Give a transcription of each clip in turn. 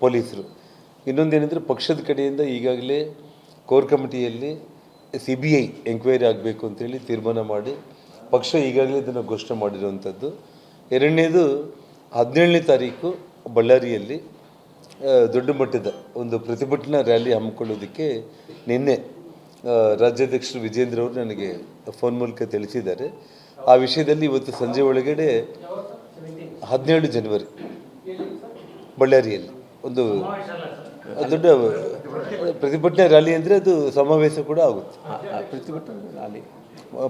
ಪೊಲೀಸರು. ಇನ್ನೊಂದೇನೆಂದರೆ ಪಕ್ಷದ ಕಡೆಯಿಂದ ಈಗಾಗಲೇ ಕೋರ್ ಕಮಿಟಿಯಲ್ಲಿ CBI ಎಂಕ್ವೈರಿ ಆಗಬೇಕು ಅಂತೇಳಿ ತೀರ್ಮಾನ ಮಾಡಿ ಪಕ್ಷ ಈಗಾಗಲೇ ಇದನ್ನು ಘೋಷಣೆ ಮಾಡಿರುವಂಥದ್ದು. ಎರಡನೇದು 17ನೇ ತಾರೀಕು ಬಳ್ಳಾರಿಯಲ್ಲಿ ದೊಡ್ಡ ಮಟ್ಟದ ಒಂದು ಪ್ರತಿಭಟನಾ ರ್ಯಾಲಿ ಹಮ್ಮಿಕೊಳ್ಳೋದಕ್ಕೆ ನಿನ್ನೆ ರಾಜ್ಯಾಧ್ಯಕ್ಷರು ವಿಜೇಂದ್ರ ಅವರು ನನಗೆ ಫೋನ್ ಮೂಲಕ ತಿಳಿಸಿದ್ದಾರೆ. ಆ ವಿಷಯದಲ್ಲಿ ಇವತ್ತು ಸಂಜೆ ಒಳಗಡೆ 17 ಜನವರಿ ಬಳ್ಳಾರಿಯಲ್ಲಿ ಒಂದು ದೊಡ್ಡ ಪ್ರತಿಭಟನಾ ರ್ಯಾಲಿ ಅಂದರೆ ಅದು ಸಮಾವೇಶ ಕೂಡ ಆಗುತ್ತೆ.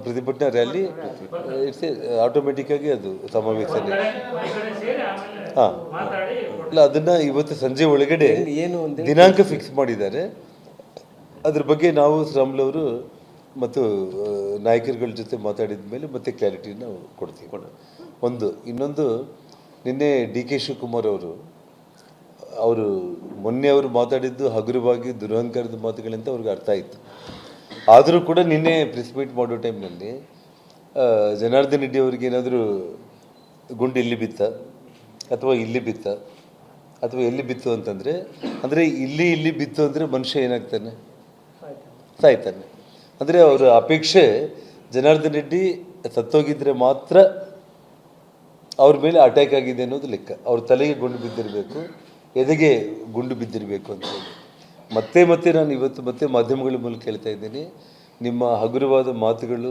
ಪ್ರತಿಭಟನಾ ರ್ಯಾಲಿ ಇಟ್ಸ್ ಆಟೋಮೆಟಿಕ್ಕಾಗಿ ಅದು ಸಮಾವೇಶನೇ. ಹಾಂ, ಇಲ್ಲ, ಅದನ್ನು ಇವತ್ತು ಸಂಜೆ ಒಳಗಡೆ ದಿನಾಂಕ ಫಿಕ್ಸ್ ಮಾಡಿದ್ದಾರೆ. ಅದ್ರ ಬಗ್ಗೆ ನಾವು ಶ್ರಾಮ್ಲವರು ಮತ್ತು ನಾಯಕರುಗಳ ಜೊತೆ ಮಾತಾಡಿದ ಮೇಲೆ ಮತ್ತೆ ಕ್ಲಾರಿಟಿನ ಕೊಡ್ತೀವಿ. ಇನ್ನೊಂದು ನಿನ್ನೆ DK ಶಿವಕುಮಾರ್ ಅವರು ಮೊನ್ನೆ ಅವರು ಮಾತಾಡಿದ್ದು ಹಗುರವಾಗಿ ದುರಹಂಕಾರದ ಮಾತುಗಳಂತ ಅವ್ರಿಗೆ ಅರ್ಥ ಆಯಿತು. ಆದರೂ ಕೂಡ ನಿನ್ನೆ ಪ್ರೆಸ್ ಮೀಟ್ ಮಾಡೋ ಟೈಮ್ನಲ್ಲಿ ಜನಾರ್ದನ್ ರೆಡ್ಡಿ ಅವ್ರಿಗೆ ಏನಾದರೂ ಗುಂಡು ಇಲ್ಲಿ ಬಿತ್ತ ಅಥವಾ ಇಲ್ಲಿ ಬಿತ್ತ ಅಥವಾ ಎಲ್ಲಿ ಬಿತ್ತು ಅಂತಂದರೆ, ಅಂದರೆ ಇಲ್ಲಿ ಬಿತ್ತು ಅಂದರೆ ಮನುಷ್ಯ ಏನಾಗ್ತಾನೆ, ಸಾಯ್ತಾನೆ. ಅಂದರೆ ಅವರ ಅಪೇಕ್ಷೆ ಜನಾರ್ದನ್ ರೆಡ್ಡಿ ಸತ್ತೋಗಿದ್ರೆ ಮಾತ್ರ ಅವ್ರ ಮೇಲೆ ಅಟ್ಯಾಕ್ ಆಗಿದೆ ಅನ್ನೋದು ಲೆಕ್ಕ. ಅವ್ರ ತಲೆಗೆ ಗುಂಡು ಬಿದ್ದಿರಬೇಕು, ಎದೆಗೆ ಗುಂಡು ಬಿದ್ದಿರಬೇಕು ಅಂತೇಳಿ ಮತ್ತೆ ನಾನು ಇವತ್ತು ಮತ್ತೆ ಮಾಧ್ಯಮಗಳ ಮೂಲಕ ಹೇಳ್ತಾ ಇದ್ದೀನಿ, ನಿಮ್ಮ ಹಗುರವಾದ ಮಾತುಗಳು,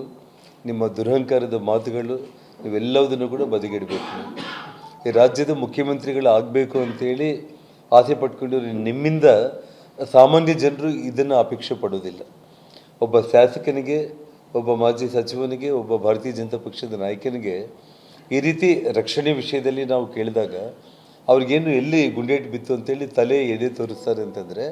ನಿಮ್ಮ ದುರಹಂಕಾರದ ಮಾತುಗಳು, ಇವೆಲ್ಲವುದನ್ನು ಕೂಡ ಬದಿಗಿಡಬೇಕು. ಈ ರಾಜ್ಯದ ಮುಖ್ಯಮಂತ್ರಿಗಳು ಆಗಬೇಕು ಅಂತೇಳಿ ಆಸೆ ಪಟ್ಕೊಂಡಿರೋ ನಿಮ್ಮಿಂದ ಸಾಮಾನ್ಯ ಜನರು ಇದನ್ನು ಅಪೇಕ್ಷೆ ಪಡೋದಿಲ್ಲ. ಒಬ್ಬ ಶಾಸಕನಿಗೆ, ಒಬ್ಬ ಮಾಜಿ ಸಚಿವನಿಗೆ, ಒಬ್ಬ ಭಾರತೀಯ ಜನತಾ ಪಕ್ಷದ ನಾಯಕನಿಗೆ ಈ ರೀತಿ ರಕ್ಷಣೆ ವಿಷಯದಲ್ಲಿ ನಾವು ಕೇಳಿದಾಗ ಅವ್ರಿಗೇನು ಎಲ್ಲಿ ಗುಂಡೇಟು ಬಿತ್ತು ಅಂತೇಳಿ ತಲೆ ಎದೆ ತೋರಿಸ್ತಾರೆ ಅಂತಂದರೆ